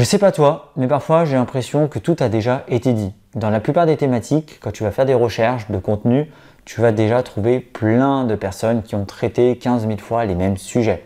Je sais pas toi, mais parfois j'ai l'impression que tout a déjà été dit. Dans la plupart des thématiques, quand tu vas faire des recherches de contenu, tu vas déjà trouver plein de personnes qui ont traité 15 000 fois les mêmes sujets.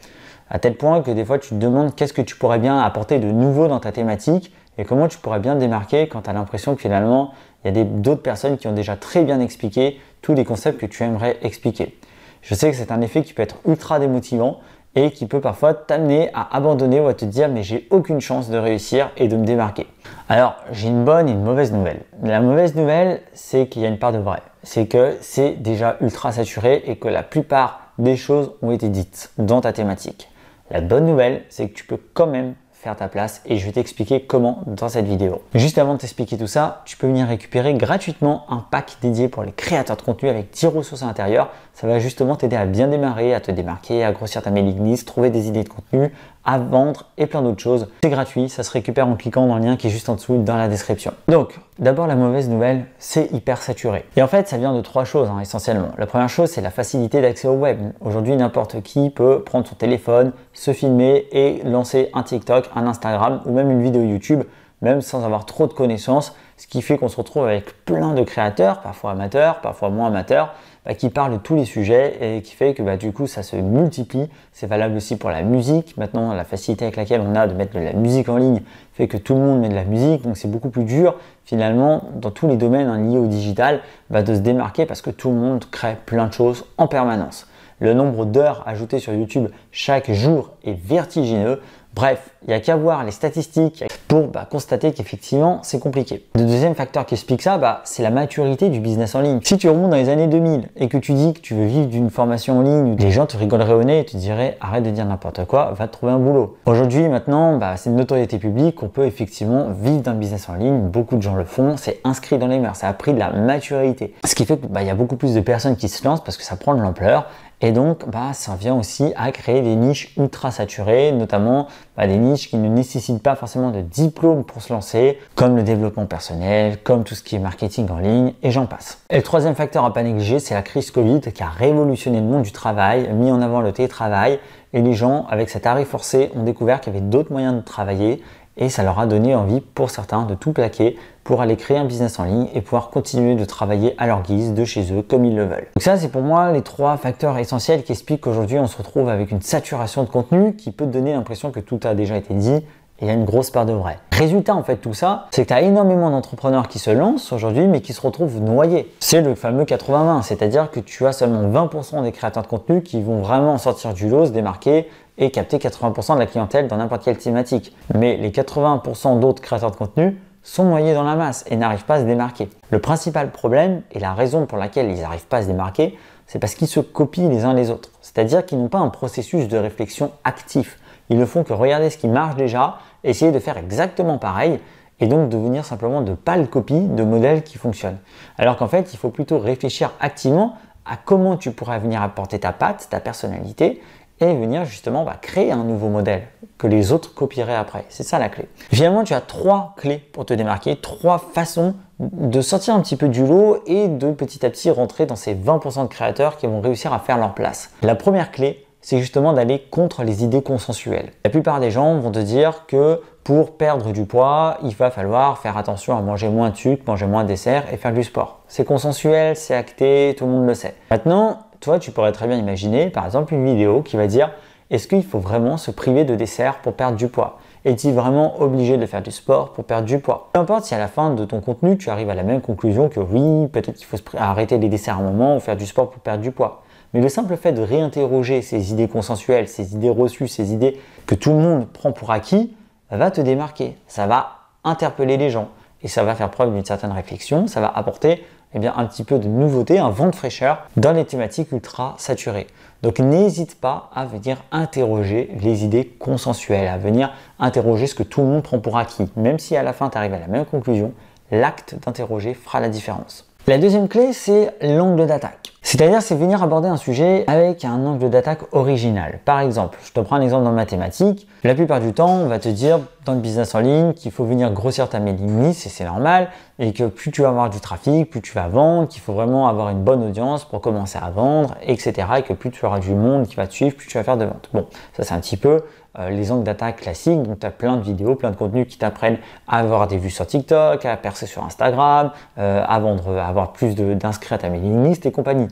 À tel point que des fois tu te demandes qu'est-ce que tu pourrais bien apporter de nouveau dans ta thématique et comment tu pourrais bien te démarquer quand tu as l'impression que finalement il y a d'autres personnes qui ont déjà très bien expliqué tous les concepts que tu aimerais expliquer. Je sais que c'est un effet qui peut être ultra démotivant et qui peut parfois t'amener à abandonner ou à te dire mais j'ai aucune chance de réussir et de me démarquer. Alors j'ai une bonne et une mauvaise nouvelle. La mauvaise nouvelle, c'est qu'il y a une part de vrai. C'est que c'est déjà ultra saturé et que la plupart des choses ont été dites dans ta thématique. La bonne nouvelle, c'est que tu peux quand même faire ta place et je vais t'expliquer comment dans cette vidéo. Juste avant de t'expliquer tout ça, tu peux venir récupérer gratuitement un pack dédié pour les créateurs de contenu avec 10 ressources à l'intérieur. Ça va justement t'aider à bien démarrer, à te démarquer, à grossir ta mailing list, trouver des idées de contenu, à vendre et plein d'autres choses. C'est gratuit, ça se récupère en cliquant dans le lien qui est juste en dessous dans la description. Donc, d'abord la mauvaise nouvelle, c'est hyper saturé. Et en fait, ça vient de trois choses essentiellement. La première chose, c'est la facilité d'accès au web. Aujourd'hui, n'importe qui peut prendre son téléphone, se filmer et lancer un TikTok, un Instagram ou même une vidéo YouTube, même sans avoir trop de connaissances, ce qui fait qu'on se retrouve avec plein de créateurs, parfois amateurs, parfois moins amateurs, qui parlent de tous les sujets et qui fait que du coup ça se multiplie. C'est valable aussi pour la musique. Maintenant, la facilité avec laquelle on a de mettre de la musique en ligne fait que tout le monde met de la musique, donc c'est beaucoup plus dur finalement dans tous les domaines liés au digital de se démarquer parce que tout le monde crée plein de choses en permanence. Le nombre d'heures ajoutées sur YouTube chaque jour est vertigineux. Bref, il n'y a qu'à voir les statistiques pour constater qu'effectivement, c'est compliqué. Le deuxième facteur qui explique ça, c'est la maturité du business en ligne. Si tu remontes dans les années 2000 et que tu dis que tu veux vivre d'une formation en ligne, les gens te rigoleraient au nez et te diraient arrête de dire n'importe quoi, va te trouver un boulot. Aujourd'hui, maintenant, c'est une notoriété publique qu'on peut effectivement vivre d'un business en ligne. Beaucoup de gens le font, c'est inscrit dans les mœurs, ça a pris de la maturité. Ce qui fait qu'il y a beaucoup plus de personnes qui se lancent parce que ça prend de l'ampleur. Et donc, ça vient aussi à créer des niches ultra saturées, notamment des niches qui ne nécessitent pas forcément de diplôme pour se lancer, comme le développement personnel, comme tout ce qui est marketing en ligne, et j'en passe. Et le troisième facteur à pas négliger, c'est la crise Covid qui a révolutionné le monde du travail, mis en avant le télétravail, et les gens, avec cet arrêt forcé, ont découvert qu'il y avait d'autres moyens de travailler, et ça leur a donné envie pour certains de tout plaquer pour aller créer un business en ligne et pouvoir continuer de travailler à leur guise, de chez eux, comme ils le veulent. Donc ça, c'est pour moi les trois facteurs essentiels qui expliquent qu'aujourd'hui, on se retrouve avec une saturation de contenu qui peut te donner l'impression que tout a déjà été dit et il y a une grosse part de vrai. Résultat, en fait, tout ça, c'est que tu as énormément d'entrepreneurs qui se lancent aujourd'hui, mais qui se retrouvent noyés. C'est le fameux 80-20, c'est-à-dire que tu as seulement 20% des créateurs de contenu qui vont vraiment sortir du lot, se démarquer et capter 80% de la clientèle dans n'importe quelle thématique. Mais les 80% d'autres créateurs de contenu sont noyés dans la masse et n'arrivent pas à se démarquer. Le principal problème et la raison pour laquelle ils n'arrivent pas à se démarquer, c'est parce qu'ils se copient les uns les autres. C'est-à-dire qu'ils n'ont pas un processus de réflexion actif. Ils ne font que regarder ce qui marche déjà, essayer de faire exactement pareil et donc devenir simplement de pâles copies de modèles qui fonctionnent. Alors qu'en fait, il faut plutôt réfléchir activement à comment tu pourrais venir apporter ta patte, ta personnalité et venir justement créer un nouveau modèle que les autres copieraient après. C'est ça la clé. Finalement, tu as trois clés pour te démarquer, trois façons de sortir un petit peu du lot et de petit à petit rentrer dans ces 20% de créateurs qui vont réussir à faire leur place. La première clé, c'est justement d'aller contre les idées consensuelles. La plupart des gens vont te dire que pour perdre du poids, il va falloir faire attention à manger moins de sucre, manger moins de dessert et faire du sport. C'est consensuel, c'est acté, tout le monde le sait. Maintenant, toi, tu pourrais très bien imaginer, par exemple, une vidéo qui va dire « Est-ce qu'il faut vraiment se priver de dessert pour perdre du poids ? Est-il vraiment obligé de faire du sport pour perdre du poids ?» Peu importe si à la fin de ton contenu, tu arrives à la même conclusion que oui, peut-être qu'il faut arrêter les desserts à un moment ou faire du sport pour perdre du poids. Mais le simple fait de réinterroger ces idées consensuelles, ces idées reçues, ces idées que tout le monde prend pour acquis, va te démarquer. Ça va interpeller les gens et ça va faire preuve d'une certaine réflexion, ça va apporter un petit peu de nouveauté, un vent de fraîcheur dans les thématiques ultra saturées. Donc n'hésite pas à venir interroger les idées consensuelles, à venir interroger ce que tout le monde prend pour acquis. Même si à la fin tu arrives à la même conclusion, l'acte d'interroger fera la différence. La deuxième clé, c'est l'angle d'attaque. C'est-à-dire, c'est venir aborder un sujet avec un angle d'attaque original. Par exemple, je te prends un exemple dans mathématiques. La plupart du temps, on va te dire dans le business en ligne qu'il faut venir grossir ta mailing list et c'est normal. Et que plus tu vas avoir du trafic, plus tu vas vendre, qu'il faut vraiment avoir une bonne audience pour commencer à vendre, etc. Et que plus tu auras du monde qui va te suivre, plus tu vas faire de ventes. Bon, ça c'est un petit peu les angles d'attaque classiques. Donc tu as plein de vidéos, plein de contenus qui t'apprennent à avoir des vues sur TikTok, à percer sur Instagram, à vendre, à avoir plus d'inscrits à ta mailing list et compagnie.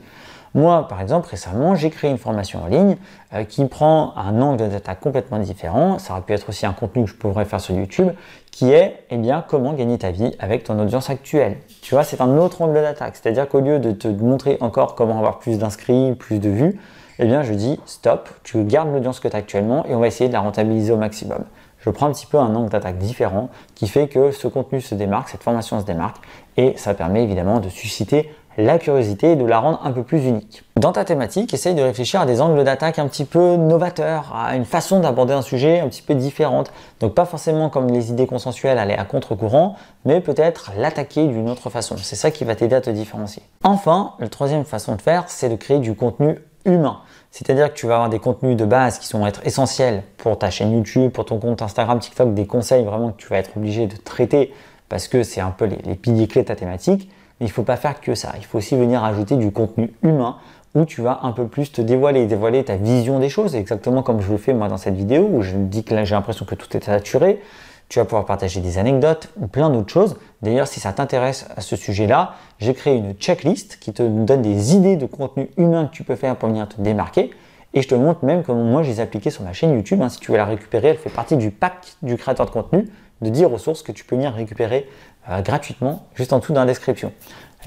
Moi, par exemple, récemment, j'ai créé une formation en ligne qui prend un angle d'attaque complètement différent. Ça aurait pu être aussi un contenu que je pourrais faire sur YouTube, qui est comment gagner ta vie avec ton audience actuelle. Tu vois, c'est un autre angle d'attaque. C'est-à-dire qu'au lieu de te montrer encore comment avoir plus d'inscrits, plus de vues, je dis stop, tu gardes l'audience que tu as actuellement et on va essayer de la rentabiliser au maximum. Je prends un petit peu un angle d'attaque différent qui fait que ce contenu se démarque, cette formation se démarque et ça permet évidemment de susciter la curiosité et de la rendre un peu plus unique. Dans ta thématique, essaye de réfléchir à des angles d'attaque un petit peu novateurs, à une façon d'aborder un sujet un petit peu différente. Donc pas forcément comme les idées consensuelles, aller à contre-courant, mais peut-être l'attaquer d'une autre façon. C'est ça qui va t'aider à te différencier. Enfin, la troisième façon de faire, c'est de créer du contenu humain. C'est-à-dire que tu vas avoir des contenus de base qui vont être essentiels pour ta chaîne YouTube, pour ton compte Instagram, TikTok, des conseils vraiment que tu vas être obligé de traiter parce que c'est un peu les piliers clés de ta thématique. Mais il ne faut pas faire que ça. Il faut aussi venir ajouter du contenu humain où tu vas un peu plus te dévoiler ta vision des choses, exactement comme je le fais moi dans cette vidéo où je dis que là j'ai l'impression que tout est saturé. Tu vas pouvoir partager des anecdotes ou plein d'autres choses. D'ailleurs, si ça t'intéresse à ce sujet-là, j'ai créé une checklist qui te donne des idées de contenu humain que tu peux faire pour venir te démarquer. Et je te montre même comment moi je les ai appliquées sur ma chaîne YouTube. Si tu veux la récupérer, elle fait partie du pack du créateur de contenu de 10 ressources que tu peux venir récupérer gratuitement juste en dessous dans la description.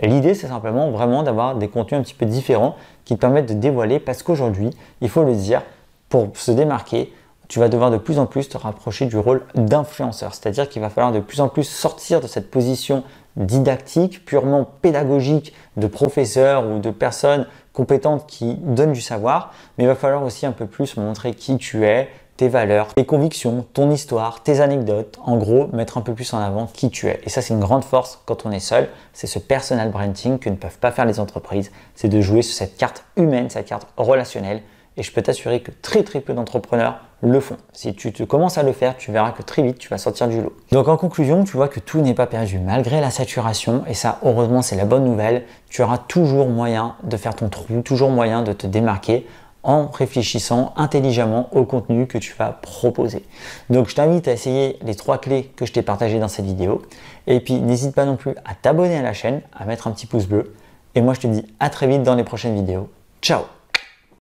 L'idée, c'est simplement vraiment d'avoir des contenus un petit peu différents qui te permettent de dévoiler parce qu'aujourd'hui, il faut le dire, pour se démarquer, tu vas devoir de plus en plus te rapprocher du rôle d'influenceur. C'est-à-dire qu'il va falloir de plus en plus sortir de cette position didactique, purement pédagogique de professeur ou de personnes compétentes qui donnent du savoir, mais il va falloir aussi un peu plus montrer qui tu es, tes valeurs, tes convictions, ton histoire, tes anecdotes. En gros, mettre un peu plus en avant qui tu es. Et ça, c'est une grande force quand on est seul. C'est ce personal branding que ne peuvent pas faire les entreprises. C'est de jouer sur cette carte humaine, cette carte relationnelle. Et je peux t'assurer que très peu d'entrepreneurs le font. Si tu te commences à le faire, tu verras que très vite, tu vas sortir du lot. Donc en conclusion, tu vois que tout n'est pas perdu. Malgré la saturation, et ça, heureusement, c'est la bonne nouvelle, tu auras toujours moyen de faire ton trou, toujours moyen de te démarquer en réfléchissant intelligemment au contenu que tu vas proposer. Donc je t'invite à essayer les 3 clés que je t'ai partagées dans cette vidéo. Et puis n'hésite pas non plus à t'abonner à la chaîne, à mettre un petit pouce bleu. Et moi je te dis à très vite dans les prochaines vidéos. Ciao!